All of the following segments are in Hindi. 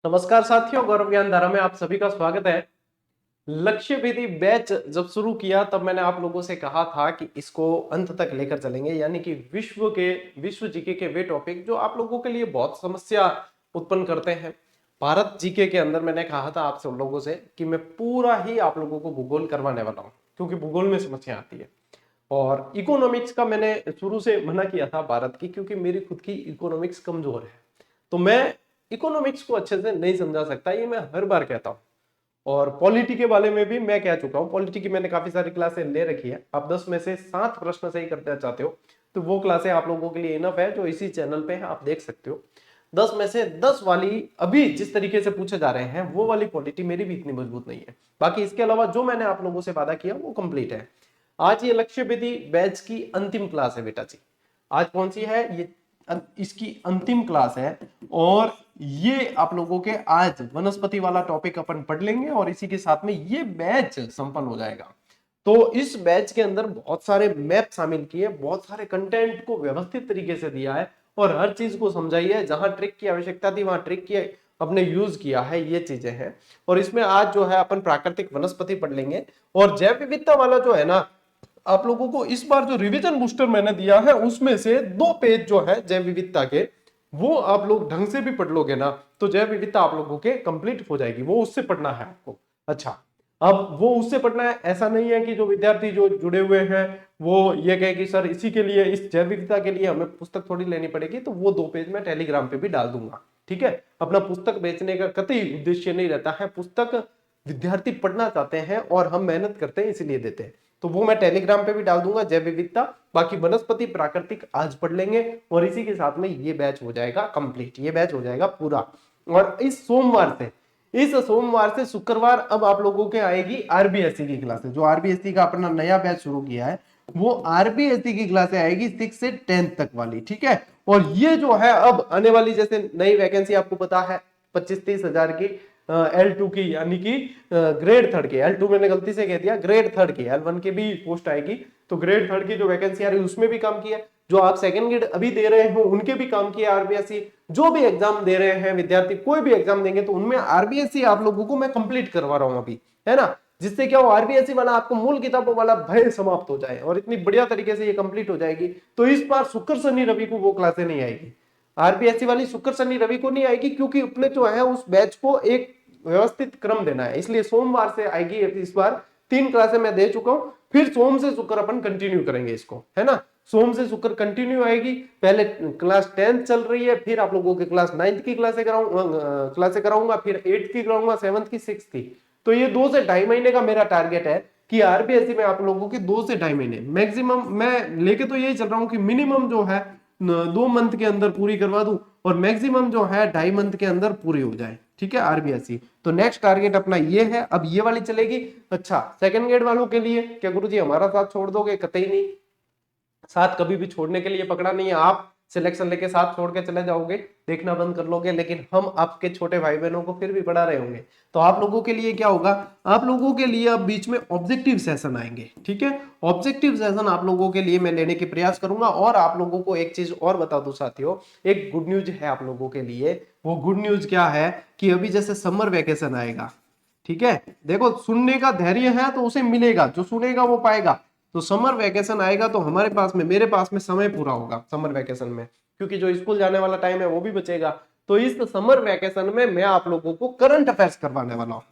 नमस्कार साथियों, गौरव ज्ञान धारा में आप सभी का स्वागत है। लक्ष्य वेदी बैच जब शुरू किया तब मैंने आप लोगों से कहा था कि इसको अंत तक लेकर चलेंगे, यानी कि विश्व जीके के वे टॉपिक जो आप लोगों के लिए बहुत समस्या उत्पन्न करते हैं। भारत जीके के अंदर मैंने कहा था आप सब लोगों से कि मैं पूरा ही आप लोगों को भूगोल करवाने वाला हूं, क्योंकि भूगोल में समस्या आती है। और इकोनॉमिक्स का मैंने शुरू से मना किया था भारत की, क्योंकि मेरी खुद की इकोनॉमिक्स कमजोर है, तो मैं इकोनॉमिक्स को अच्छे से नहीं समझा सकता, ये मैं हर बार कहता हूं। और पॉलिटी के बारे में भी मैं कह चुका हूं, पॉलिटी की मैंने काफी सारी क्लासें ले रखी है। आप 10 में से 7 प्रश्न सही करना चाहते हो तो वो क्लासें आप लोगों के लिए इनफ है, जो इसी चैनल पे है, आप देख सकते हो। 10 में से 10 वाली अभी जिस तरीके से पूछे जा रहे हैं वो वाली पॉलिटी मेरी भी इतनी मजबूत नहीं है। बाकी इसके अलावा जो मैंने आप लोगों से वादा किया वो कंप्लीट है। आज ये लक्ष्य विधि बैच की अंतिम क्लास है बेटा जी। आज कौन सी है ये? इसकी अंतिम क्लास है। और ये आप लोगों के आज वनस्पति वाला टॉपिक अपन पढ़ लेंगे और इसी के साथ में ये बैच संपन्न हो जाएगा। तो इस बैच के अंदर बहुत सारे मैप शामिल किए, बहुत सारे कंटेंट को व्यवस्थित तरीके से दिया है और हर चीज को समझाइए। जहां ट्रिक की आवश्यकता थी वहां ट्रिक की अपने यूज किया है, ये चीजें हैं। और इसमें आज जो है अपन प्राकृतिक वनस्पति पढ़ लेंगे। और जैव विविधता वाला जो है ना, आप लोगों को इस बार जो रिवीजन बूस्टर मैंने दिया है उसमें से 2 पेज जो है जैव विविधता के, वो आप लोग ढंग से भी पढ़ लोगे ना तो जैव विविधता आप लोगों के कंप्लीट हो जाएगी। वो उससे पढ़ना है आपको। अच्छा, अब वो उससे पढ़ना है, ऐसा नहीं है कि जो विद्यार्थी जो जुड़े हुए हैं वो ये कहे कि सर इसी के लिए, इस जैव विविधता के लिए हमें पुस्तक थोड़ी लेनी पड़ेगी। तो वो 2 पेज मैं टेलीग्राम पे भी डाल दूंगा, ठीक है। अपना पुस्तक बेचने का कतई उद्देश्य नहीं रहता है, पुस्तक विद्यार्थी पढ़ना चाहते हैं और हम मेहनत करते हैं इसलिए देते हैं। तो वो मैं टेलीग्राम पे भी डाल दूंगा जैव विविधता। बाकी वनस्पति प्राकृतिक आज पढ़ लेंगे और इसी के साथ में ये बैच हो जाएगा कंप्लीट, ये बैच हो जाएगा पूरा। और इस सोमवार से शुक्रवार अब आप लोगों के आएगी आरबीएससी की क्लासेस। जो आरबीएससी का अपना नया बैच शुरू किया है वो आरबीएससी की क्लासें आएगी 6 से 10 तक वाली, ठीक है। और ये जो है अब आने वाली जैसे नई वैकेंसी आपको पता है 25-30 हजार की L2 की, यानी कि ग्रेड थर्ड की। L2 मैंने गलती से कह दिया, ग्रेड थर्ड की। L1 के भी पोस्ट आएगी, तो ग्रेड थर्ड की जो वैकेंसी आ रही है उसमें भी काम किया। जो आप सेकंड ग्रेड अभी दे रहे हो उनके भी काम किया आरबीएससी। जो भी एग्जाम दे रहे हैं विद्यार्थी, कोई भी एग्जाम देंगे तो उनमें आरबीएससी आप लोगों को मैं कंप्लीट करवा रहा हूं अभी, है ना। जिससे क्या हो, आरबीएससी वाला आपको मूल किताबों वाला भय समाप्त हो जाए और इतनी बढ़िया तरीके से ये कंप्लीट हो जाएगी। तो इस बार शुक्र शनि रवि को वो क्लासें नहीं आएगी, आरबीएससी वाली शुक्र शनि रवि को नहीं आएगी, क्योंकि अपने जो है उस बैच को एक व्यवस्थित क्रम देना है। इसलिए सोमवार से आएगी। इस बार 3 क्लासें मैं दे चुका हूं, फिर सोम से शुक्र अपन कंटिन्यू करेंगे इसको, है ना। सोम से शुक्र कंटिन्यू आएगी। पहले क्लास 10 चल रही है, फिर आप लोगों के क्लास 9th की क्लासें कराऊंगा, फिर 8th की कराऊंगा, 7th की, 6th की। तो ये 2 से 2.5 महीने का मेरा टारगेट है कि आरबीएससी में आप लोगों के 2 से 2.5 महीने मैक्सिमम मैं लेके तो यही चल रहा हूं कि मिनिमम जो है 2 मंथ के अंदर पूरी करवा दूं और मैक्सिमम जो है 2.5 मंथ के अंदर पूरी हो जाए, ठीक है आरबीएससी। तो नेक्स्ट टारगेट अपना ये है। अब ये वाली चलेगी। अच्छा, सेकंड ग्रेड वालों के लिए क्या गुरुजी हमारा साथ छोड़ दोगे? कतई नहीं, साथ कभी भी छोड़ने के लिए पकड़ा नहीं है। आप सिलेक्शन लेके साथ छोड़ के चले जाओगे, देखना बंद कर लोगे, लेकिन हम आपके छोटे भाई बहनों को फिर भी पढ़ा रहे होंगे। तो आप लोगों के लिए क्या होगा, आप लोगों के लिए अब बीच में ऑब्जेक्टिव सेशन आएंगे, ठीक है। ऑब्जेक्टिव सेशन आप लोगों के लिए मैं लेने के प्रयास करूंगा। और आप लोगों को एक चीज और बता दूं साथियों, एक गुड न्यूज है आप लोगों के लिए। वो गुड न्यूज क्या है कि अभी जैसे समर वेकेशन आएगा, ठीक है। देखो, सुनने का धैर्य है तो उसे मिलेगा, जो सुनेगा वो पाएगा। तो समर वेकेशन आएगा तो हमारे पास में, मेरे पास में समय पूरा होगा समर वेकेशन में, क्योंकि जो स्कूल जाने वाला टाइम है वो भी बचेगा। तो इस समर वेकेशन में मैं आप लोगों को करंट अफेयर्स करवाने वाला हूँ।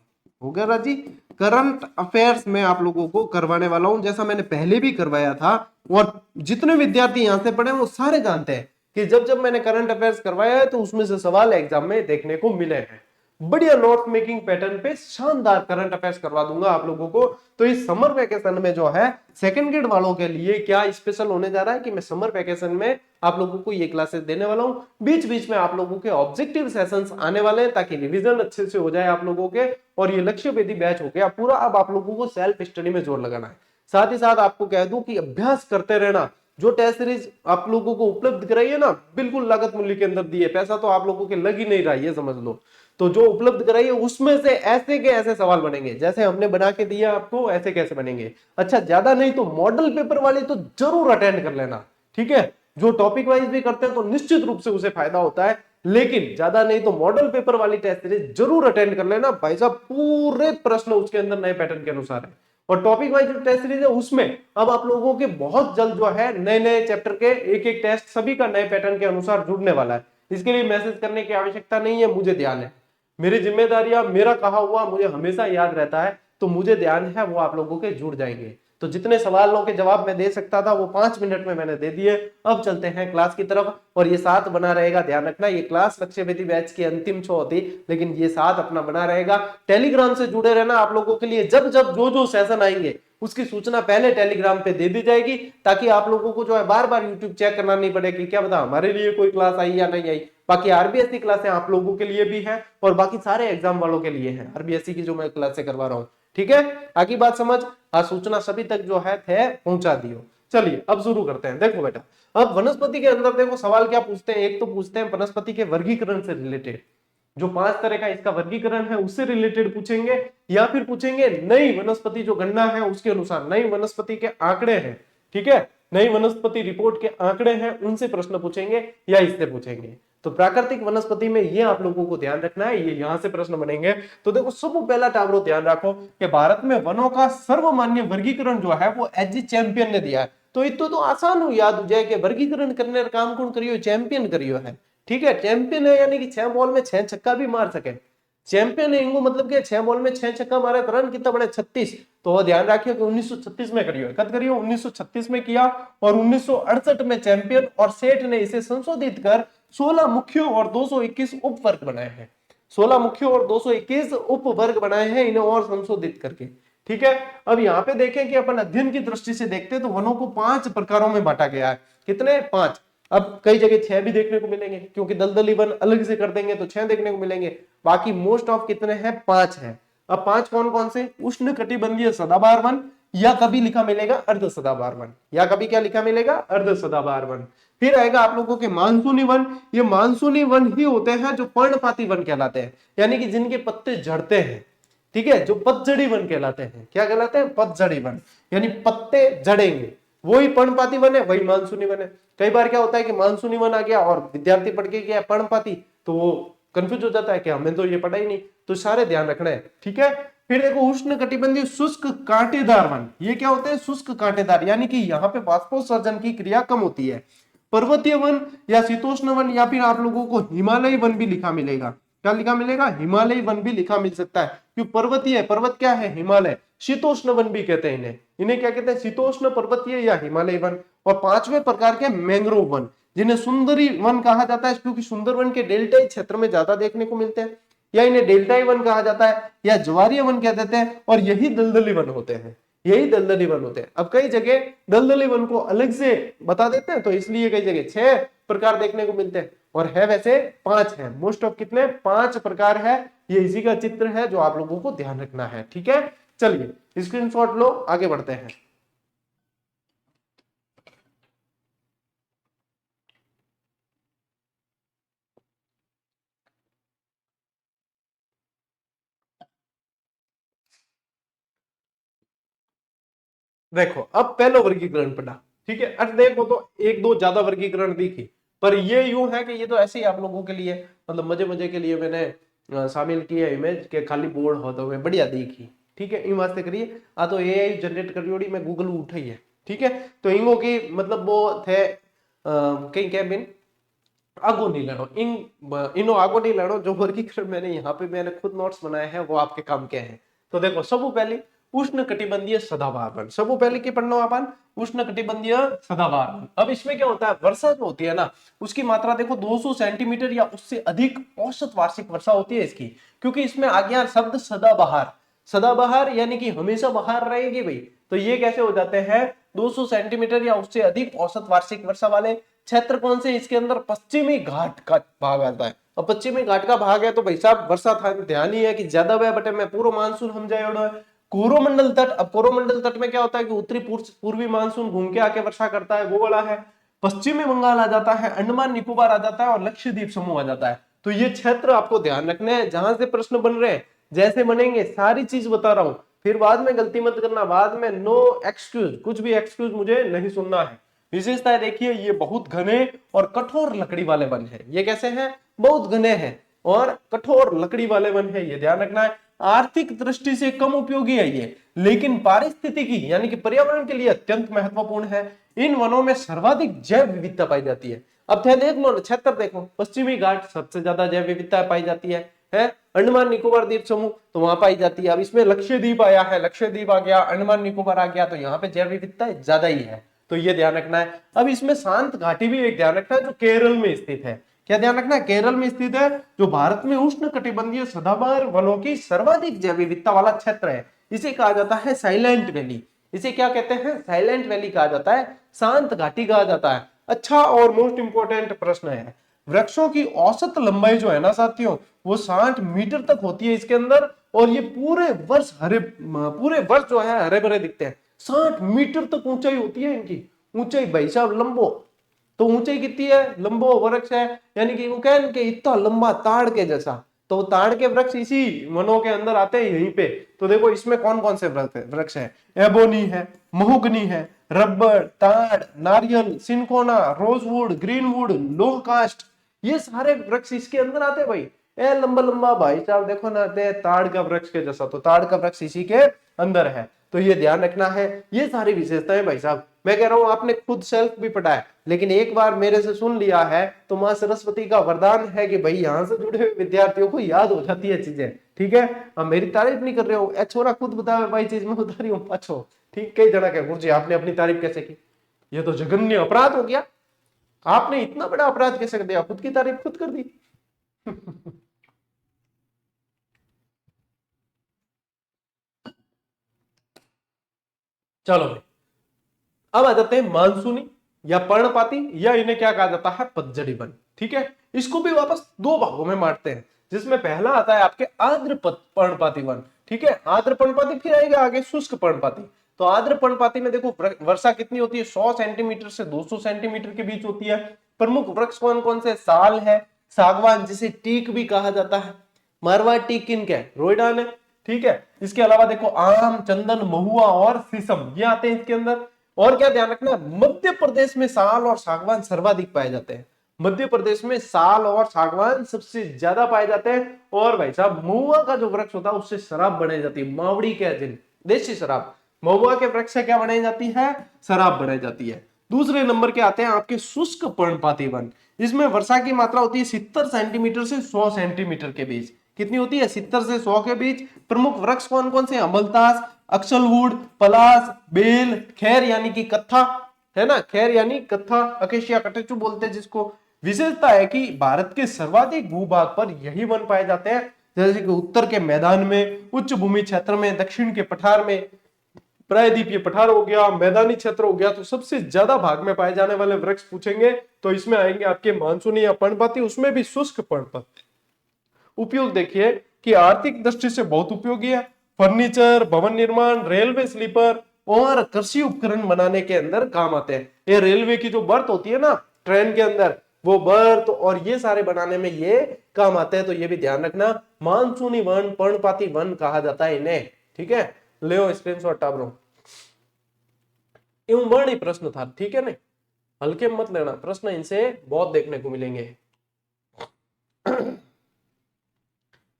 हो गया राजी? करंट अफेयर्स में आप लोगों को करवाने वाला हूं, जैसा मैंने पहले भी करवाया था। और जितने विद्यार्थी यहां से पढ़े वो सारे जानते हैं कि जब जब मैंने करंट अफेयर्स करवाया है तो उसमें से सवाल एग्जाम में देखने को मिले हैं। बढ़िया नोट मेकिंग पैटर्न पे शानदार करंट अफेयर्स करवा दूंगा आप लोगों को। तो इस समर वेकेशन में जो है सेकंड ग्रेड वालों के लिए क्या स्पेशल होने जा रहा है कि मैं समर वेकेशन में आप लोगों को ये क्लासेस देने वाला हूं। बीच बीच में आप लोगों के ऑब्जेक्टिव सेशंस आने वाले हैं ताकि रिवीजन अच्छे से हो जाए आप लोगों के। और ये लक्ष्य वेदी बैच हो गया पूरा। अब आप लोगों को सेल्फ स्टडी में जोर लगाना है। साथ ही साथ आपको कह दूं कि अभ्यास करते रहना। जो टेस्ट सीरीज आप लोगों को उपलब्ध कराई है ना, बिल्कुल लागत मूल्य के अंदर दी है, पैसा तो आप लोगों के लग ही नहीं रहा है, समझ लो। तो जो उपलब्ध कराई है उसमें से ऐसे के ऐसे सवाल बनेंगे, जैसे हमने बना के दिया आपको ऐसे कैसे बनेंगे। अच्छा, ज्यादा नहीं तो मॉडल पेपर वाले तो जरूर अटेंड कर लेना, ठीक है। जो टॉपिक वाइज भी करते हैं तो निश्चित रूप से उसे फायदा होता है, लेकिन ज्यादा नहीं तो मॉडल पेपर वाली टेस्ट सीरीज जरूर अटेंड कर लेना भाई साहब, पूरे प्रश्न उसके अंदर नए पैटर्न के अनुसार है। और टॉपिक वाइज जो टेस्ट सीरीज है उसमें अब आप लोगों के बहुत जल्द जो है नए नए चैप्टर के एक एक टेस्ट सभी का नए पैटर्न के अनुसार जुड़ने वाला है। इसके लिए मैसेज करने की आवश्यकता नहीं है, मुझे ध्यान है, मेरी जिम्मेदारियां, मेरा कहा हुआ मुझे हमेशा याद रहता है, तो मुझे ध्यान है वो आप लोगों के जुड़ जाएंगे। तो जितने सवालों के जवाब मैं दे सकता था वो 5 मिनट में मैंने दे दिए। अब चलते हैं क्लास की तरफ, और ये साथ बना रहेगा, ध्यान रखना ये क्लास लक्ष्य वेदी बैच की अंतिम शो होती, लेकिन ये साथ अपना बना रहेगा। टेलीग्राम से जुड़े रहना आप लोगों के लिए, जब जब जो जो सेशन आएंगे उसकी सूचना पहले टेलीग्राम पे दे दी जाएगी, ताकि आप लोगों को जो है बार बार यूट्यूब चेक करना नहीं पड़े कि क्या बता हमारे लिए कोई क्लास आई या नहीं आई। बाकी आरबीएससी क्लासें आप लोगों के लिए भी है और बाकी सारे एग्जाम वालों के लिए है, आरबीएससी की जो मैं क्लासें करवा रहा हूँ। ठीक है, आगे बात समझ, सूचना सभी तक जो है थे पहुंचा दियो। चलिए अब शुरू करते हैं। देखो बेटा, अब वनस्पति के अंदर देखो सवाल क्या पूछते हैं, एक तो पूछते हैं वनस्पति के वर्गीकरण से रिलेटेड, जो 5 तरह का इसका वर्गीकरण है उससे रिलेटेड पूछेंगे, या फिर पूछेंगे नई वनस्पति जो गणना है उसके अनुसार नई वनस्पति के आंकड़े हैं, ठीक है, नई वनस्पति रिपोर्ट के आंकड़े हैं उनसे प्रश्न पूछेंगे या इससे पूछेंगे। तो प्राकृतिक वनस्पति में ये आप लोगों को ध्यान रखना है, ये यहां से प्रश्न बनेंगे। तो देखो सब पहला टावरो ध्यान रखो कि भारत में वनों का सर्वमान्य वर्गीकरण जो है वो एजी चैंपियन ने दिया है। तो इतो तो आसान हो याद हो जाए कि वर्गीकरण करने का काम कौन करियो, चैंपियन करियो है। ठीक है, चैंपियन है यानी कि 6 बॉल में 6 छक्का भी मार सके, चैंपियन है इनको मतलब कि 6 बॉल में 6 छक्का मारे तो रन कितना बने 36। तो ध्यान रखियो कि 1936 में करियो, कब करियो 1936 में किया, और 1968 में चैंपियन, और सेठ ने इसे संशोधित कर 16 मुख्य और 221 उप वर्ग बनाए हैं, 16 मुख्य और 221 उप वर्ग बनाए हैं इन्हें और संशोधित करके। ठीक है, अब यहाँ पे देखें कि अपन अध्ययन की दृष्टि से देखते हैं तो वनों को 5 प्रकारों में बांटा गया है। कितने? 5। अब कई जगह 6 भी देखने को मिलेंगे क्योंकि दलदली वन अलग से कर देंगे तो 6 देखने को मिलेंगे, बाकी मोस्ट ऑफ कितने हैं? 5 है। अब 5 कौन कौन से? उष्ण कटिबंधीय सदाबहार वन, या कभी लिखा मिलेगा अर्ध सदाबहार वन, या कभी क्या लिखा मिलेगा? अर्ध सदाबहार वन। फिर आएगा आप लोगों के मानसूनी वन, ये मानसूनी वन ही होते हैं जो पर्णपाती वन कहलाते हैं, यानी कि जिनके पत्ते झड़ते हैं। ठीक है, जो पतझड़ी वन कहलाते हैं। क्या कहलाते हैं? पतझड़ी वन, यानी पत्ते झड़ेंगे, वही पर्णपाती वन है, वही मानसूनी वन है। कई बार क्या होता है कि मानसूनी वन आ गया और विद्यार्थी पढ़ के गया पर्णपाती, तो वो कंफ्यूज हो जाता है कि हमें तो ये पढ़ा ही नहीं, तो सारे ध्यान रखना है। ठीक है, फिर देखो उष्ण कटिबंधीय शुष्क कांटेदार वन, ये क्या होते हैं? शुष्क कांटेदार, यानी कि यहाँ पे वाष्पोत्सर्जन की क्रिया कम होती है। पर्वतीय वन या शीतोष्ण वन, या फिर आप लोगों को हिमालयी वन भी लिखा मिलेगा। क्या लिखा मिलेगा? हिमालयी वन भी लिखा मिल सकता है, क्योंकि पर्वतीय, पर्वत क्या है? हिमालय। शीतोष्ण वन भी कहते हैं इन्हें, इन्हें क्या कहते हैं? शीतोष्ण पर्वतीय या हिमालयी वन। और 5वें प्रकार के मैंग्रोव वन, जिन्हें सुंदरी वन कहा जाता है, क्योंकि सुंदर वन के डेल्टाई क्षेत्र में ज्यादा देखने को मिलते हैं, या इन्हें डेल्टाई वन कहा जाता है, या ज्वारीय वन कह देते हैं, और यही दलदली वन होते हैं, यही दलदली वन होते हैं। अब कई जगह दलदली वन को अलग से बता देते हैं, तो इसलिए कई जगह 6 प्रकार देखने को मिलते हैं, और है वैसे 5 है। मोस्ट ऑफ कितने? 5 प्रकार है। ये इसी का चित्र है जो आप लोगों को ध्यान रखना है। ठीक है, चलिए स्क्रीनशॉट लो, आगे बढ़ते हैं। देखो अब पहला वर्गीकरण पढ़ा, ठीक है। अब देखो तो एक दो ज्यादा वर्गीकरण दिखी, पर ये यूं है कि ये तो ऐसे ही आप लोगों के लिए, मतलब मजे मजे के लिए मैंने शामिल किया इमेज के खाली बोर्ड हो तो मैं बढ़िया देखी। ठीक है, इन वास्ते करिए आ तो एआई जनरेट करियोड़ी मैं गूगल उठाई है। ठीक है, तो इंगो की मतलब वो थे कहीं क्या बिन आगो नहीं लेनो, इनो आगो नहीं लेनो, जो वर्गीकरण मैंने यहाँ पे मैंने खुद नोट्स बनाए हैं वो आपके काम के हैं। तो देखो सबसे पहले उष्ण कटिबंधीय सदाबहार वन, सबसे पहले की पढ़ना अपन उष्ण कटिबंधीय सदाबहार वन। अब इसमें क्या होता है, वर्षा जो होती है ना उसकी मात्रा देखो 200 सेंटीमीटर या उससे अधिक औसत वार्षिक वर्षा होती है इसकी, क्योंकि इसमें आ गया शब्द सदाबहार। सदाबहार यानी कि हमेशा बहार रहेगी भाई, तो ये कैसे हो जाते हैं? 200 सेंटीमीटर या उससे अधिक औसत वार्षिक वर्षा वाले क्षेत्र कौन से? इसके अंदर पश्चिमी घाट का भाग आता है, और पश्चिमी घाट का भाग है तो भाई साहब वर्षा था ध्यान ही है कि ज्यादा वह बटे में पूर्व मानसून हम जाए। कोरोमंडल तट, अब कोरोमंडल तट में क्या होता है कि उत्तरी पूर्वी मानसून घूम के आके वर्षा करता है, वो वाला है। पश्चिमी बंगाल आ जाता है, अंडमान निकोबार आ जाता है, और लक्षद्वीप समूह आ जाता है। तो ये क्षेत्र आपको ध्यान रखने हैं जहां से प्रश्न बन रहे हैं, जैसे बनेंगे सारी चीज बता रहा हूं, फिर बाद में गलती मत करना, बाद में नो एक्सक्यूज, कुछ भी एक्सक्यूज मुझे नहीं सुनना है। विशेषताएं देखिए, ये बहुत घने और कठोर लकड़ी वाले वन है। ये कैसे हैं? बहुत घने हैं और कठोर लकड़ी वाले वन है, ये ध्यान रखना है। आर्थिक दृष्टि से कम उपयोगी है ये, लेकिन पारिस्थितिकी यानी कि पर्यावरण के लिए अत्यंत महत्वपूर्ण है। इन वनों में सर्वाधिक जैव विविधता पाई जाती है। अब ध्यान देख लो, क्षेत्र देखो, पश्चिमी घाट सबसे ज्यादा जैव विविधता पाई जाती है अंडमान निकोबार द्वीप समूह तो वहां पाई जाती है। अब इसमें लक्षद्वीप आया है, लक्षद्वीप आ गया, अंडमान निकोबार आ गया, तो यहाँ पे जैव विविधता ज्यादा ही है, तो ये ध्यान रखना है। अब इसमें शांत घाटी भी एक ध्यान रखना है, जो केरल में स्थित है। क्या ध्यान रखना है? केरल में स्थित है, जो भारत में उष्ण कटिबंधीय सदाबहार वनों की सर्वाधिक जैव विविधता वाला क्षेत्र है। इसे कहा जाता है साइलेंट वैली। इसे क्या कहते हैं? साइलेंट वैली कहा जाता है, शांत घाटी कहा जाता है। अच्छा, और मोस्ट इंपोर्टेंट प्रश्न है, वृक्षों की औसत लंबाई जो है ना साथियों, वो 60 मीटर तक होती है इसके अंदर, और ये पूरे वर्ष जो है हरे भरे दिखते हैं। 60 मीटर तक ऊंचाई होती है इनकी। ऊंचाई भाई साहब लंबो, तो ऊंचाई कितनी है? लंबो वृक्ष है, यानी कि वो कहें कि इतना लंबा ताड़ के जैसा, तो ताड़ के वृक्ष इसी वनों के अंदर आते हैं यहीं पे। तो देखो इसमें कौन कौन से वृक्ष है? एबोनी है, महोगनी है, रबर, ताड़, नारियल, सिनकोना, रोजवुड, ग्रीनवुड, लोह कास्ट, ये सारे वृक्ष इसके अंदर आते हैं भाई। ए लंबा लंबा भाई साहब देखो ना, ताड़ का वृक्ष के जैसा, तो ताड़ का वृक्ष इसी के अंदर है, तो ये ध्यान रखना है। ये सारी विशेषताएं भाई साहब, मैं कह रहा हूं आपने खुद सेल्फ भी पढ़ा है, लेकिन एक बार मेरे से सुन लिया है तो मां सरस्वती का वरदान है कि भाई यहां से जुड़े हुए विद्यार्थियों को याद हो जाती है चीजें। ठीक है, अब मेरी तारीफ नहीं कर रहे हो, छोरा खुद बता भाई चीज मैं बता रही हूँ पाछो। ठीक, कई जना कह गुरुजी आपने अपनी तारीफ कैसे की? ये तो जघन्य अपराध हो गया, आपने इतना बड़ा अपराध कैसे कर दिया, खुद की तारीफ खुद कर दी। चलो भाई, अब आ जाते हैं मानसूनी या पर्णपाती, या इन्हें क्या कहा जाता है? पतझड़ी वन। ठीक है, इसको भी वापस दो भागों में बांटते हैं, जिसमें पहला आता है आपके आर्द्र पर्णपाती वन। ठीक है, आर्द्र पर्णपाती, फिर आएगा आगे शुष्क पर्णपाती। तो आर्द्र पर्णपाती में देखो वर्षा कितनी होती है? 100 सेंटीमीटर से 200 सेंटीमीटर के बीच होती है। प्रमुख वृक्ष कौन कौन से? साल है, सागवान जिसे टीक भी कहा जाता है, मारवाड़ टीक किन क्या है? रोइडान है। ठीक है, इसके अलावा देखो आम, चंदन, महुआ और शीशम, ये आते हैं इसके अंदर। और क्या ध्यान रखना, मध्य प्रदेश में साल और सागवान सर्वाधिक पाए जाते हैं। मध्य प्रदेश में साल और सागवान सबसे ज्यादा पाए जाते हैं। और भाई साहब महुआ का जो वृक्ष होता है उससे शराब बनाई जाती है, मावड़ी के जिन देशी शराब, महुआ के वृक्ष से क्या बनाई जाती है? शराब बनाई जाती है। दूसरे नंबर के आते हैं आपके शुष्क पर्णपाती वन। इसमें वर्षा की मात्रा होती है 70 सेंटीमीटर से 100 सेंटीमीटर के बीच। कितनी होती है? 70 से 100 के बीच। प्रमुख वृक्ष कौन कौन से? अमलतास, अक्सलवुड, पलास, बेल, खैर यानी कि कत्था, है ना, खैर यानी कत्था, अकेशिया कटेचु बोलते हैं जिसको। विशेषता है कि भारत के सर्वाधिक भूभाग पर यही वन पाए जाते हैं, जैसे कि उत्तर के मैदान में, उच्च भूमि क्षेत्र में, दक्षिण के पठार में, प्रायद्वीपीय पठार हो गया, मैदानी क्षेत्र हो गया। तो सबसे ज्यादा भाग में पाए जाने वाले वृक्ष पूछेंगे तो इसमें आएंगे आपके मानसूनी या पर्णपाती, उसमें भी शुष्क पर्णपाती। उपयोग देखिए कि आर्थिक दृष्टि से बहुत उपयोगी है, फर्नीचर, भवन निर्माण, रेलवे स्लीपर और कृषि उपकरण बनाने के अंदर काम आते हैं। ये रेलवे की जो बर्थ होती है ना ट्रेन के अंदर, वो बर्थ और ये सारे बनाने में ये काम आते हैं, तो ये भी ध्यान रखना। मानसूनी वन, पर्णपाती वन कहा जाता है इन्हें। ठीक है, ले स्क्रीनशॉट टाप लो, वर्ण ही प्रश्न था। ठीक है ना, हल्के मत लेना, प्रश्न इनसे बहुत देखने को मिलेंगे।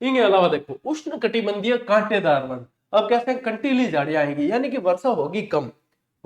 इनके अलावा देखो उष्ण कटिबंधीय कांटेदार वन। अब कहते हैं कंटीली झाड़ियां आएंगी, यानी कि वर्षा होगी कम।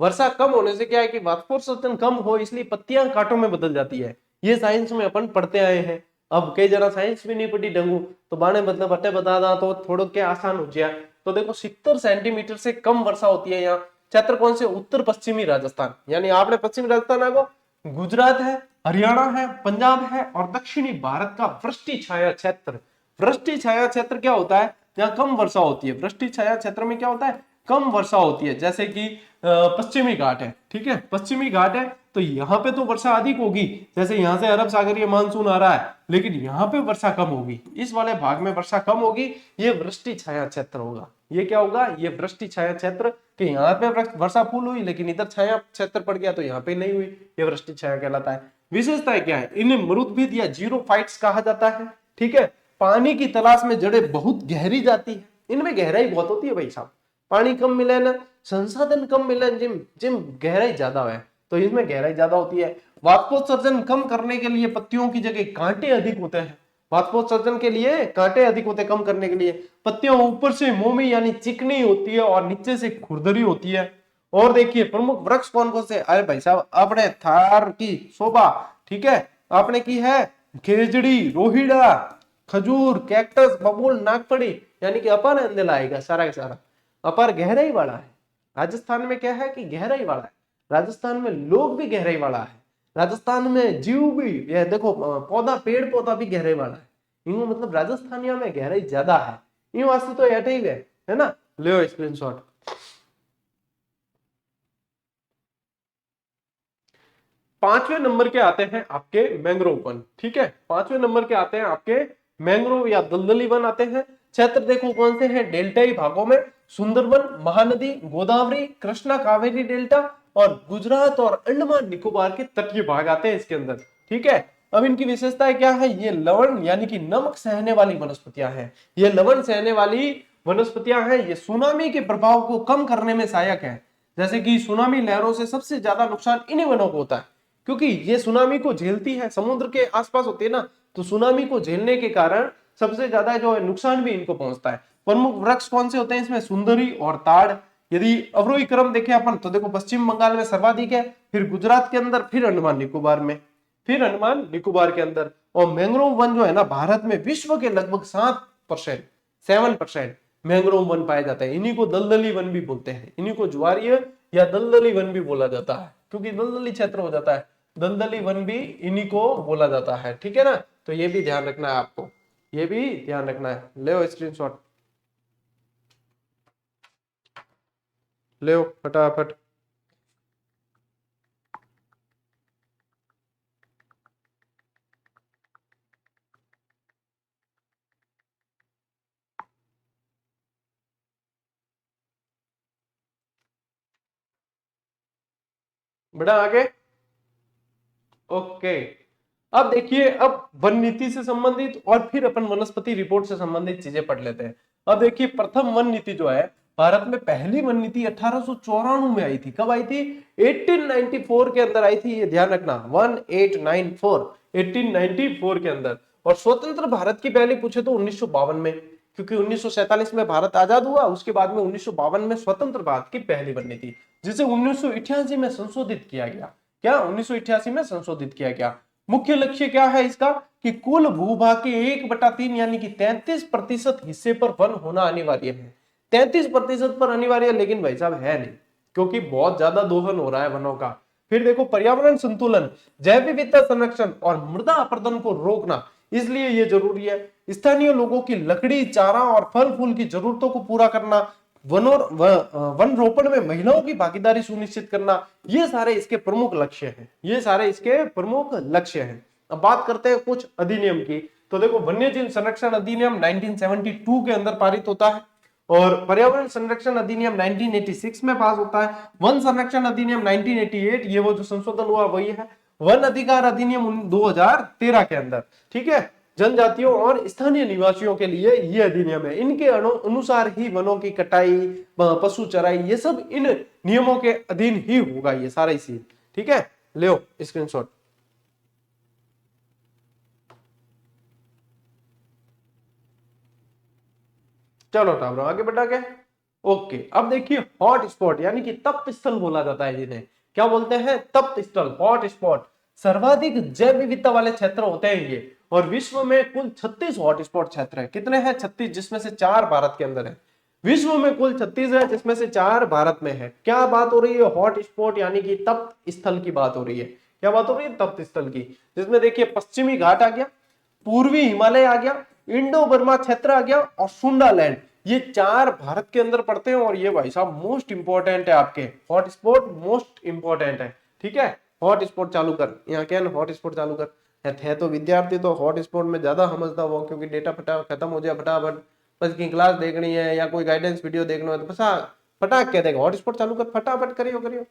वर्षा कम होने से क्या है कि वाष्पोत्सर्जन कम हो, इसलिए पत्तियां कांटों में बदल जाती है। ये साइंस में अपन पढ़ते आए हैं। अब कई जरा साइंस भी नहीं पढ़ी ढंगू, तो बाने मतलब अट्टे बता दा तो थोड़ा क्या आसान हो गया। तो देखो 70 सेंटीमीटर से कम वर्षा होती है यहाँ। क्षेत्र कौन से? उत्तर पश्चिमी राजस्थान, यानी आपने पश्चिमी राजस्थान आगो, गुजरात है, हरियाणा है, पंजाब है और दक्षिणी भारत का वृष्टि छाया क्षेत्र। वृष्टि छाया क्षेत्र क्या होता है? जहाँ कम वर्षा होती है। वृष्टि छाया क्षेत्र में क्या होता है? कम वर्षा होती है। जैसे कि पश्चिमी घाट है, ठीक है, पश्चिमी घाट है तो यहाँ पे तो वर्षा अधिक होगी, जैसे यहाँ से अरब सागरीय मानसून आ रहा है, लेकिन यहाँ पे वर्षा कम होगी। इस वाले भाग में वर्षा कम होगी, ये वृष्टि छाया क्षेत्र होगा। ये क्या होगा? ये वृष्टि छाया क्षेत्र, कि यहाँ पे वर्षा फूल हुई लेकिन इधर छाया क्षेत्र पड़ गया तो यहाँ पे नहीं हुई, ये वृष्टि छाया कहलाता है। विशेषता क्या है? इन्हें मरुद्भिद या जीरोफाइट्स कहा जाता है। ठीक है, पानी की तलाश में जड़ें बहुत गहरी जाती है, इनमें गहराई बहुत होती है भाई साहब। पानी कम मिले ना, संसाधन कम मिले, जिम जिम गहराई ज्यादा है, तो इसमें गहराई ज्यादा होती है। वाष्पोत्सर्जन कम करने के लिए पत्तियों की जगह कांटे अधिक होते हैं। वाष्पोत्सर्जन के लिए कांटे अधिक होते हैं, कम करने के लिए। पत्तियां ऊपर से मोमी यानी चिकनी होती है और नीचे से खुरदरी होती है। और देखिए प्रमुख वृक्ष कौन कौन से, अरे भाई साहब आपने थार की शोभा, ठीक है, आपने की है खेजड़ी, रोहिड़ा, खजूर, कैक्टस, बबूल, नागफड़ी, यानी कि अपर अंदेला आएगा सारा का सारा। अपर गहराई वाला है। राजस्थान में क्या है कि गहराई वाला है। राजस्थान में लोग भी गहराई वाला है। राजस्थान में जीव भी, ये देखो पौधा, पेड़ पौधा भी गहराई वाला है। यूं मतलब राजस्थानियों में गहराई ज्यादा है। यूं वास्ते तो ऐटे ही है ना। ले स्क्रीनशॉट। पांचवें नंबर के आते हैं आपके मैंग्रोव वन, ठीक है। पांचवें नंबर के आते हैं आपके मैंग्रोव या दलदली वन आते हैं। क्षेत्र देखो कौन से हैं, डेल्टाई भागों में सुंदरबन, महानदी, गोदावरी, कृष्णा कावेरी डेल्टा और गुजरात और अंडमान निकोबार के तटीय भाग आते हैं इसके अंदर, ठीक है। अब इनकी विशेषताएं क्या है, ये लवण यानी कि नमक सहने वाली वनस्पतियां हैं। ये लवण सहने वाली वनस्पतियां हैं। ये सुनामी के प्रभाव को कम करने में सहायक है। जैसे कि सुनामी लहरों से सबसे ज्यादा नुकसान इन्हीं वनों को होता है, क्योंकि ये सुनामी को झेलती है, समुद्र के आसपास होती है ना, तो सुनामी को झेलने के कारण सबसे ज्यादा जो है नुकसान भी इनको पहुंचता है। प्रमुख वृक्ष कौन से होते हैं इसमें, सुंदरी और ताड़। यदि अवरोही क्रम देखें अपन तो देखो पश्चिम बंगाल में सर्वाधिक है, फिर गुजरात के अंदर, फिर अंडमान निकोबार में, फिर अंडमान निकोबार के अंदर। और मैंग्रोव वन जो है ना, भारत में विश्व के लगभग 7% मैंग्रोव वन पाया जाता है। इन्हीं को दलदली वन भी बोलते हैं, इन्हीं को ज्वारीय या दलदली वन भी बोला जाता है, क्योंकि दलदली क्षेत्र हो जाता है। दलदली वन भी इन्हीं को बोला जाता है, ठीक है ना। तो ये भी ध्यान रखना है आपको, ये भी ध्यान रखना है। ले स्क्रीनशॉट, ले फटाफट। बड़ा आगे, ओके। अब देखिए, अब वन नीति से संबंधित और फिर अपन वनस्पति रिपोर्ट से संबंधित चीजें पढ़ लेते हैं। अब देखिए प्रथम वन नीति जो है, भारत में पहली वन नीति 1894 में आई थी। कब आई थी, 1894 के अंदर आई थी, ये ध्यान रखना, 1894 के अंदर। और स्वतंत्र भारत की पहली पूछे तो 1952 में, क्योंकि 1947 में भारत आजाद हुआ, उसके बाद में 1952 में स्वतंत्र भारत की पहली वन नीति, जिसे 1988 में संशोधित किया गया। क्या 1988 में संशोधित किया गया। मुख्य लक्ष्य क्या है इसका, कि कुल भूभाग के 1/3 यानी कि 33% हिस्से पर वन होना अनिवार्य है। 33% पर अनिवार्य है, लेकिन भाई साहब है नहीं, क्योंकि बहुत ज्यादा दोहन हो रहा है वनों का। फिर देखो पर्यावरण संतुलन, जैव विविधता संरक्षण और मृदा अपरदन को रोकना, इसलिए ये जरूरी है। स्थानीय लोगों की लकड़ी, चारा और फल फूल की जरूरतों को पूरा करना, वन रोपण में महिलाओं की भागीदारी सुनिश्चित करना, ये सारे इसके प्रमुख लक्ष्य हैं। ये सारे इसके प्रमुख लक्ष्य हैं। अब बात करते हैं कुछ अधिनियम की। तो देखो वन्यजीव संरक्षण अधिनियम 1972 के अंदर पारित होता है, और पर्यावरण संरक्षण अधिनियम 1986 में पास होता है। वन संरक्षण अधिनियम 1988, ये वो जो संशोधन हुआ वही है। वन अधिकार अधिनियम 2013 के अंदर, ठीक है, जनजातियों और स्थानीय निवासियों के लिए ये अधिनियम है। इनके अनुसार ही वनों की कटाई, पशु चराई, ये सब इन नियमों के अधीन ही होगा, ये सारा इसी, ठीक है। ले स्क्रीनशॉट। चलो टाबरो आगे बढ़ा के, ओके। अब देखिए हॉट स्पॉट यानी कि तप्त स्थल बोला जाता है जिन्हें, क्या बोलते हैं, तप्त स्थल, हॉट स्पॉट। सर्वाधिक जैव विविधता वाले क्षेत्र होते हैं ये, और विश्व में कुल 36 हॉट स्पॉट क्षेत्र है। कितने हैं, 36, जिसमें से 4 भारत के अंदर है। विश्व में कुल 36 है, जिसमें से 4 भारत में है। क्या बात हो रही है, हॉट स्पॉट यानी कि तप्त स्थल की बात हो रही है। क्या बात हो रही है, तप्त स्थल की, जिसमें देखिए पश्चिमी घाट आ गया, पूर्वी हिमालय आ गया, इंडो बर्मा क्षेत्र आ गया, और सुंडा लैंड, ये 4 भारत के अंदर पड़ते हैं। और ये भाई साहब मोस्ट इंपोर्टेंट है, आपके हॉट स्पॉट मोस्ट इंपोर्टेंट है, ठीक है। हॉट स्पॉट चालू कर, यहाँ क्या है, हॉट स्पॉट चालू कर। है तो विद्यार्थी तो हॉट स्पॉट में ज्यादा समझता हो, क्योंकि डेटा खत्म हो जाए फटाफट, बस की क्लास देखनी है या कोई गाइडेंस वीडियो देखना है तो बस फटाक कह देगा हॉट स्पॉट चालू कर, फटाफट करियो करियो।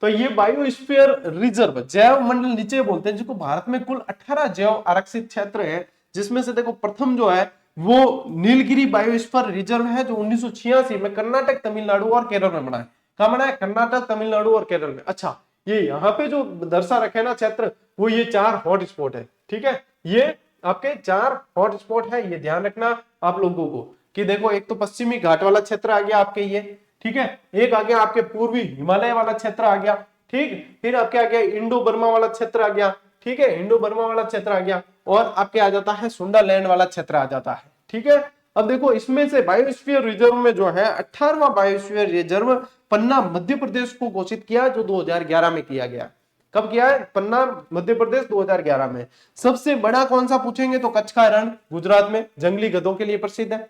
तो ये बायोस्फीयर रिजर्व, जैव मंडल नीचे बोलते हैं, जिसको भारत में कुल 18 जैव आरक्षित क्षेत्र है, जिसमें से देखो प्रथम जो है वो नीलगिरी बायोस्फीयर रिजर्व है, जो 1986 में कर्नाटक, तमिलनाडु और केरल में बना है। कहाँ बना है, कर्नाटक, तमिलनाडु और केरल में। अच्छा, ये यहाँ पे जो दर्शा रखे हैं ना क्षेत्र, वो ये 4 हॉट स्पॉट है। ठीक है, ये आपके 4 हॉट स्पॉट है, ये ध्यान रखना आप लोगों को कि देखो एक तो पश्चिमी घाट वाला क्षेत्र आ गया आपके ये, ठीक है, एक आ गया आपके पूर्वी हिमालय वाला क्षेत्र आ गया, ठीक, फिर आपके आ गया इंडो बर्मा वाला क्षेत्र आ गया, ठीक है, इंडो बर्मा वाला क्षेत्र आ गया, और आपके आ जाता है सुंडा लैंड वाला क्षेत्र आ जाता है। ठीक है, अब देखो इसमें से बायोस्फीयर रिजर्व में जो है 18वां बायोस्फीयर रिजर्व पन्ना मध्य प्रदेश को घोषित किया, जो 2011 में किया गया। कब किया है? पन्ना मध्य प्रदेश 2011 में। सबसे बड़ा कौन सा पूछेंगे तो कच्छ का रण गुजरात में, जंगली गधों के लिए प्रसिद्ध है,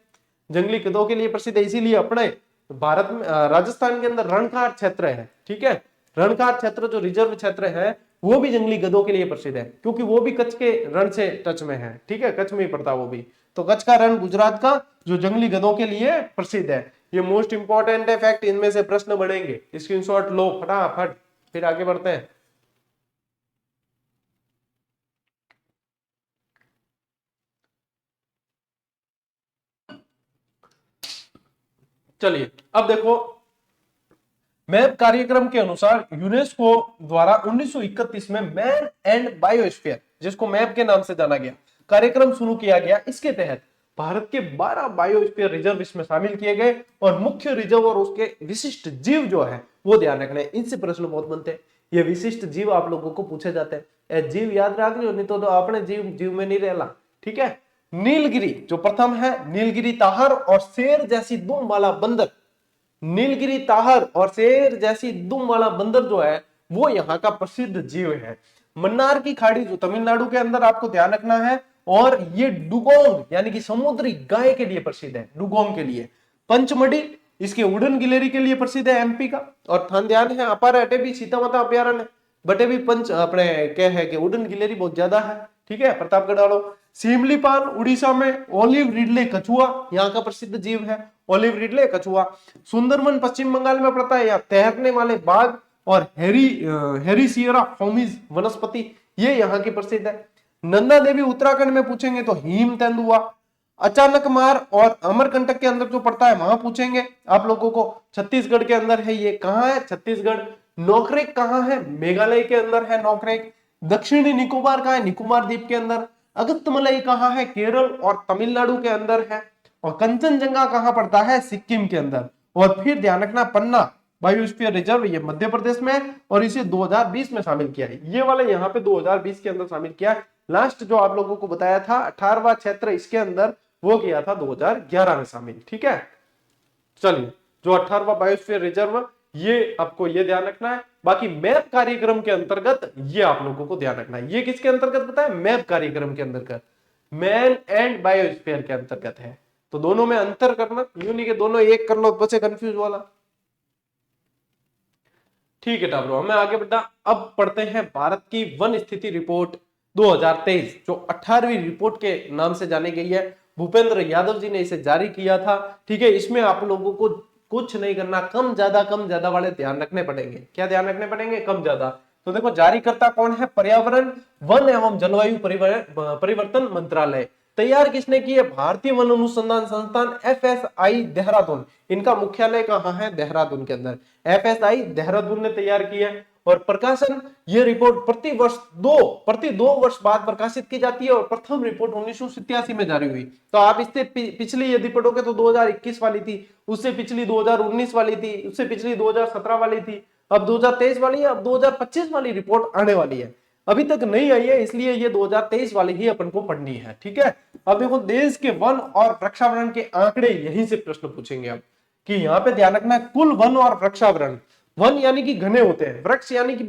जंगली गधों के लिए प्रसिद्ध है, इसीलिए अपने भारत में राजस्थान के अंदर रणकार क्षेत्र है। ठीक है, रणकार क्षेत्र जो रिजर्व क्षेत्र है वो भी जंगली गधों के लिए प्रसिद्ध है, क्योंकि वो भी कच्छ के रण से टच में है। ठीक है, कच्छ में ही पड़ता है वो भी। तो कच्छ का रण गुजरात का जो जंगली गधों के लिए प्रसिद्ध है। ये मोस्ट इंपॉर्टेंट है फैक्ट, इनमें से प्रश्न बढ़ेंगे, स्क्रीनशॉट लो फटाफट, फिर आगे बढ़ते हैं। चलिए अब देखो, मैप कार्यक्रम के अनुसार यूनेस्को द्वारा 1931 में मैन एंड बायोस्फीयर, जिसको मैप के नाम से जाना गया, कार्यक्रम शुरू किया गया। इसके तहत भारत के 12 बायोस्फीयर रिजर्व इसमें शामिल किए गए, और मुख्य रिजर्व और उसके विशिष्ट जीव जो है वो ध्यान रखना है। इनसे प्रश्न बहुत बनते हैं, ये विशिष्ट जीव आप लोगों को पूछे जाते हैं, जीव याद रख लो, नहीं तो अपने जीव में नहीं रहला। ठीक है, नीलगिरी जो प्रथम है, नीलगिरी ताहर और शेर जैसी दुम वाला बंदर, नीलगिरी ताहर और शेर जैसी दुम वाला बंदर जो है वो यहाँ का प्रसिद्ध जीव है। मन्नार की खाड़ी जो तमिलनाडु के अंदर आपको ध्यान रखना है, और ये डुगोंग यानी कि समुद्री गाय के लिए प्रसिद्ध है, डुगोंग के लिए। पंचमढ़ी इसके उड़न गिलेरी के लिए प्रसिद्ध है एमपी का, और ध्यान है अपार अटे भी सीता माता अभ्यारण्य बटे भी पंच अपने क्या है कि उड़न गिलेरी बहुत ज्यादा है। ठीक है, प्रतापगढ़ वालों। सिमलीपाल उड़ीसा में, ओलिव रिडले कछुआ यहाँ का प्रसिद्ध जीव है, ओलिव रिडले कछुआ। सुंदरवन पश्चिम बंगाल में पड़ता है, यहाँ तैरने वाले बाघ और हेरिसियरा फोमिस वनस्पति ये यहाँ की प्रसिद्ध है। नंदा देवी उत्तराखंड में पूछेंगे तो हिम तेंदुआ। अचानक मार और अमरकंटक के अंदर जो पड़ता है वहां पूछेंगे आप लोगों को, छत्तीसगढ़ के अंदर है, ये कहाँ है? छत्तीसगढ़। नोकरेक कहाँ है? मेघालय के अंदर है नोकरेक। दक्षिणी निकोबार कहाँ है? निकोबार द्वीप के अंदर। अगस्त्यमलई कहाँ है? केरल और तमिलनाडु के अंदर है। और कंचनजंगा कहाँ पड़ता है? सिक्किम के अंदर। और फिर ध्यान रखना पन्ना बायोस्फीयर रिजर्व ये मध्य प्रदेश में, और इसे 2020 में शामिल किया है। ये वाला यहाँ पे 2020 के अंदर शामिल किया है। लास्ट जो आप लोगों को बताया था 18वां क्षेत्र इसके अंदर, वो किया था 2011 में शामिल। ठीक है, चलिए जो 18वां बायोस्फीयर रिजर्व ये आपको ये ध्यान रखना है। बाकी मैप कार्यक्रम के अंतर्गत ये आप लोगों को ध्यान रखना है, ये किसके अंतर्गत बताया? मैप कार्यक्रम के अंतर्गत, मैन एंड बायोस्फीयर के अंतर्गत है। तो दोनों में अंतर करना, यूं नहीं कि दोनों एक कर लो बचे कंफ्यूज वाला। ठीक है टाब्रो, मैं आगे बढ़ा। अब पढ़ते हैं भारत की वन स्थिति रिपोर्ट 2023, जो 18वीं रिपोर्ट के नाम से जानी गई है। भूपेंद्र यादव जी ने इसे जारी किया था। ठीक है, इसमें आप लोगों को कुछ नहीं करना, कम ज्यादा वाले ध्यान रखने पड़ेंगे। क्या ध्यान रखने पड़ेंगे? कम ज्यादा। तो देखो जारीकर्ता कौन है? पर्यावरण, वन एवं जलवायु परिवर्तन मंत्रालय। तैयार किसने की है? भारतीय वन अनुसंधान संस्थान FSI देहरादून। इनका मुख्यालय कहाँ है? देहरादून के अंदर। FSI देहरादून ने तैयार की है। और प्रकाशन, ये रिपोर्ट प्रति दो वर्ष बाद प्रकाशित की जाती है, और प्रथम रिपोर्ट 1987 में जारी हुई। तो आप इससे पिछली यदि पढ़ोगे तो 2021 वाली थी, उससे पिछली 2019 वाली थी, उससे पिछली 2017 वाली थी, अब 2023 वाली है, अब 2025 वाली रिपोर्ट आने वाली है। अभी तक नहीं आई है, इसलिए ये 2023 वाली ही अपन को पढ़नी है। ठीक है, अब देखो देश के वन और वृक्षावरण के आंकड़े, यहीं से प्रश्न पूछेंगे अब कि यहाँ पे ध्यान रखना है कुल वन और वृक्षावरण। वन यानी कि घने होते हैं, वृक्ष यानी कि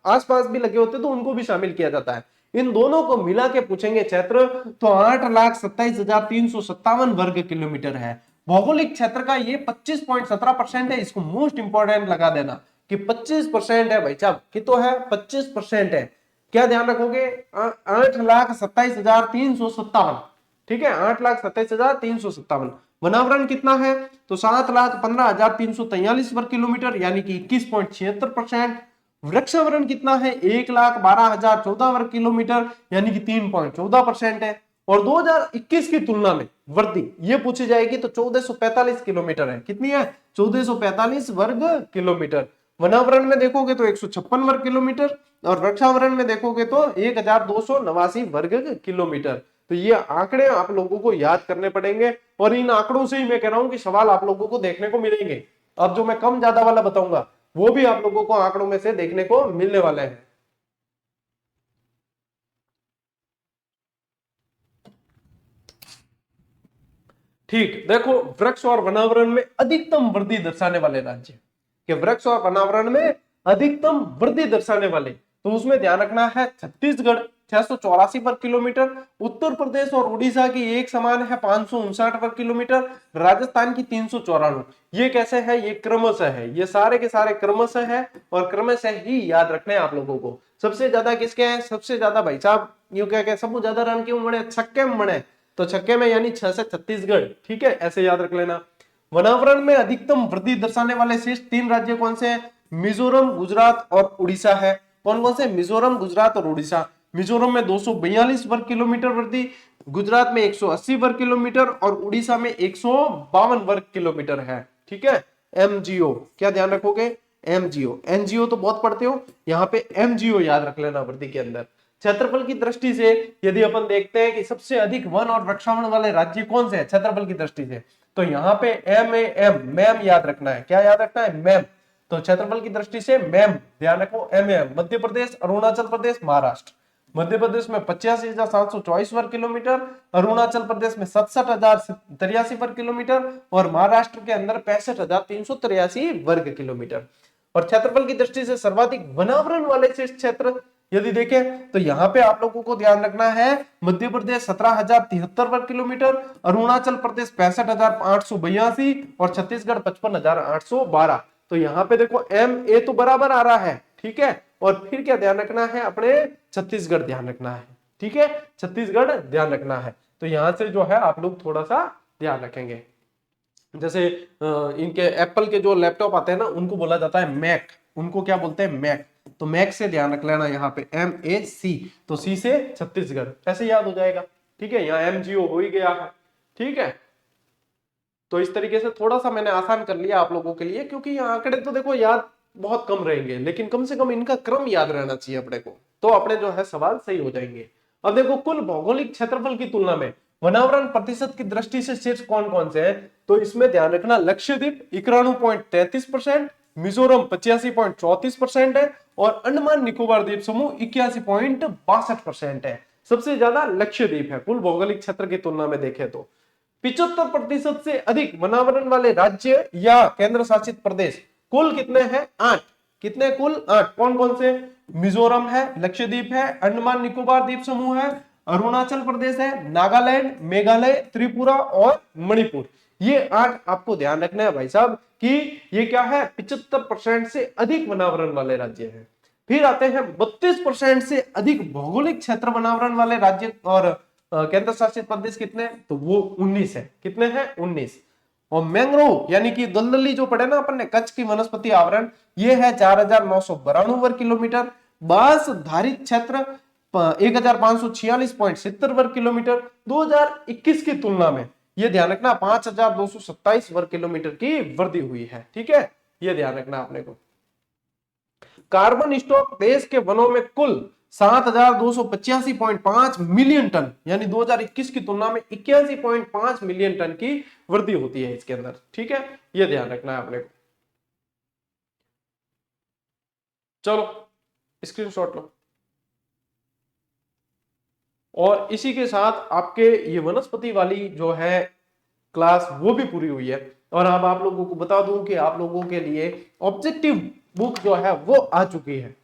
आसपास भी लगे होते हैं, तो उनको भी शामिल किया जाता है। इन दोनों को मिला के पूछेंगे क्षेत्र, तो 8,27,357 वर्ग किलोमीटर है। भौगोलिक क्षेत्र का ये 25.17% है। इसको मोस्ट इंपोर्टेंट लगा देना कि 25% है भाई साहब, कि तो है 25% है। क्या ध्यान रखोगे? 8,27,357। ठीक है, 8,27,357। वनावरण कितना है? तो 7,15,343 वर्ग किलोमीटर, यानी कि 21.76%। वृक्षावरण कितना है? 1,12,014 वर्ग किलोमीटर, यानी कि 3.14% है। और 2021 की तुलना में वृद्धि ये पूछी जाएगी तो 1445 किलोमीटर है। कितनी है? 1445 वर्ग किलोमीटर। वनावरण में देखोगे तो 156 वर्ग किलोमीटर और वृक्षावरण में देखोगे तो 1289 वर्ग किलोमीटर। तो ये आंकड़े आप लोगों को याद करने पड़ेंगे और इन आंकड़ों से ही मैं कह रहा हूं कि सवाल आप लोगों को देखने को मिलेंगे। अब जो मैं कम ज्यादा वाला बताऊंगा वो भी आप लोगों को आंकड़ों में से देखने को मिलने वाले हैं। ठीक, देखो वृक्ष और वनावरण में अधिकतम वृद्धि दर्शाने वाले राज्य कि वृक्ष और वनावरण में अधिकतम वृद्धि दर्शाने वाले, तो उसमें ध्यान रखना है छत्तीसगढ़ 684 वर्ग किलोमीटर, उत्तर प्रदेश और उड़ीसा की एक समान है 559 वर्ग किलोमीटर, राजस्थान की 394। ये कैसे है? ये क्रमशः है, ये सारे के सारे क्रमशः है और क्रमशः ही याद रखने हैं आप लोगों को। सबसे ज्यादा किसके हैं? सबसे ज्यादा भाई साहब यूं क्या सबसे ज्यादा रन क्यों बने? छक्के में बने, तो छक्के में यानी 6 से छत्तीसगढ़। ठीक है, ऐसे याद रख लेना। वनावरण में अधिकतम वृद्धि दर्शाने वाले शेष 3 राज्य कौन से हैं? मिजोरम, गुजरात और उड़ीसा है। कौन कौन से? मिजोरम, गुजरात और उड़ीसा। मिजोरम में 242 वर्ग किलोमीटर वृद्धि, गुजरात में 180 वर्ग किलोमीटर और उड़ीसा में 152 वर्ग किलोमीटर है। ठीक है, एमजीओ क्या ध्यान रखोगे? एमजीओ, एनजीओ तो बहुत पढ़ते हो, यहाँ पे एमजीओ याद रख लेना वृद्धि के अंदर। क्षेत्रफल की दृष्टि से यदि अपन देखते हैं कि सबसे अधिक वन और वृक्षावरण वाले राज्य कौन से हैं क्षेत्रफल की दृष्टि से, तो यहाँ पे एम मैम याद रखना है। क्या याद रखना है? मैम। तो क्षेत्रफल की दृष्टि से मैम ध्यान रखो, एम। मध्य प्रदेश, अरुणाचल प्रदेश, महाराष्ट्र। मध्य प्रदेश में 85,724 वर्ग किलोमीटर, अरुणाचल प्रदेश में 67,083 वर्ग किलोमीटर और महाराष्ट्र के अंदर 65,383 वर्ग किलोमीटर। और क्षेत्रफल की दृष्टि से सर्वाधिक वनावरण वाले क्षेत्र यदि देखें तो यहाँ पे आप लोगों को ध्यान रखना है मध्य प्रदेश 17,073 वर्ग किलोमीटर, अरुणाचल प्रदेश 65,882 और छत्तीसगढ़ 55,812। तो यहाँ पे देखो एम ए तो बराबर आ रहा है। ठीक है, और फिर क्या ध्यान रखना है? अपने छत्तीसगढ़ ध्यान रखना है। ठीक है, छत्तीसगढ़ ध्यान रखना है। तो यहां से जो है आप लोग थोड़ा सा ध्यान रखेंगे। जैसे इनके एप्पल के जो लैपटॉप आते हैं ना उनको बोला जाता है मैक, उनको क्या बोलते हैं? मैक। तो मैक से ध्यान रख लेना यहाँ पे MAC, तो सी से छत्तीसगढ़, ऐसे याद हो जाएगा। ठीक है, यहाँ MGO हो ही गया है। ठीक है, तो इस तरीके से थोड़ा सा मैंने आसान कर लिया आप लोगों के लिए, क्योंकि यहाँ आंकड़े तो देखो याद बहुत कम रहेंगे, लेकिन कम से कम इनका क्रम याद रहना चाहिए अपने को, तो अपने जो है सवाल सही हो जाएंगे। अब देखो कुल भौगोलिक क्षेत्रफल की तुलना में वनावरण प्रतिशत की दृष्टि से शीर्ष कौन कौन से हैं, तो इसमें ध्यान रखना लक्षद्वीप 91.33%, मिजोरम 85.34% है और अंडमान निकोबार द्वीप समूह 81.62% है। सबसे ज्यादा लक्षद्वीप है कुल भौगोलिक क्षेत्र की तुलना में देखें तो। 75% से अधिक वनावरण वाले राज्य या केंद्र शासित प्रदेश कुल कितने हैं? 8। कितने? कुल 8। कौन कौन से? मिजोरम है, लक्षद्वीप है, अंडमान निकोबार द्वीप समूह है, अरुणाचल प्रदेश है, नागालैंड, मेघालय, त्रिपुरा और मणिपुर। ये 8 आपको ध्यान रखना है भाई साहब कि ये क्या है? 75% से अधिक वनावरण वाले राज्य हैं। फिर आते हैं 32% से अधिक भौगोलिक क्षेत्र वनावरण वाले राज्य और केंद्र शासित प्रदेश कितने? तो वो 19 है। कितने हैं? 19। और मैंग्रोव यानी कि दलदली जो पढ़े ना अपन ने, कच्छ की वनस्पति आवरण, ये है 4,992 वर्ग किलोमीटर। बांस धारित क्षेत्र 1,546.70 वर्ग किलोमीटर। 2021 की तुलना में ये ध्यान रखना 5,227 वर्ग किलोमीटर की वृद्धि हुई है। ठीक है, ये ध्यान रखना आपने को। कार्बन स्टॉक देश के वनों में कुल 7,285.5 मिलियन टन, यानी 2021 की तुलना में 81.5 मिलियन टन की वृद्धि होती है इसके अंदर। ठीक है, यह ध्यान रखना है आपने को। चलो स्क्रीनशॉट लो। और इसी के साथ आपके ये वनस्पति वाली जो है क्लास वो भी पूरी हुई है। और अब आप लोगों को बता दूं कि आप लोगों के लिए ऑब्जेक्टिव बुक जो है वो आ चुकी है।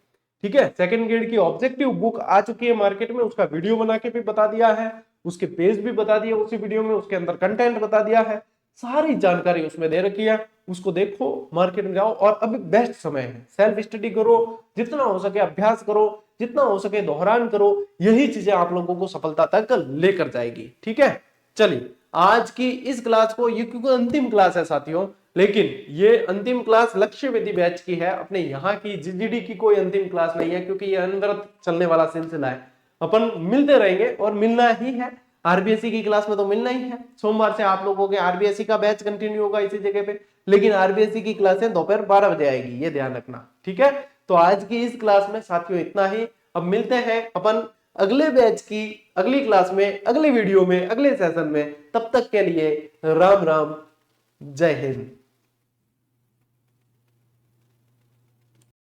ठीक है, सेकंड ग्रेड की ऑब्जेक्टिव बुक आ चुकी है मार्केट में, उसका वीडियो बना के भी बता दिया है, उसके पेज भी बता दिए उसी वीडियो में, उसके अंदर कंटेंट बता दिया है, सारी जानकारी उसमें दे रखी है। उसको देखो, मार्केट में जाओ और अभी बेस्ट समय है, सेल्फ स्टडी करो, जितना हो सके अभ्यास करो, जितना हो सके दोहरान करो, यही चीजें आप लोगों को सफलता तक लेकर जाएगी। ठीक है, चलिए आज की इस क्लास को, ये क्योंकि अंतिम क्लास है साथियों, लेकिन ये अंतिम क्लास लक्ष्य वेदी बैच की है, अपने यहाँ की जीजीडी की कोई अंतिम क्लास नहीं है, क्योंकि ये अनवरत चलने वाला सिलसिला है। अपन मिलते रहेंगे और मिलना ही है। आरबीएससी की क्लास में तो मिलना ही है। सोमवार से आप लोगों के आरबीएससी का बैच कंटिन्यू होगा इसी जगह पे, लेकिन आरबीएससी की क्लासें दोपहर 12 बजे आएगी, ये ध्यान रखना, ठीक है। तो आज की इस क्लास में साथियों इतना ही। अब मिलते हैं अपन अगले बैच की अगली क्लास में, अगले वीडियो में, अगले सेशन में। तब तक के लिए राम राम, जय हिंद।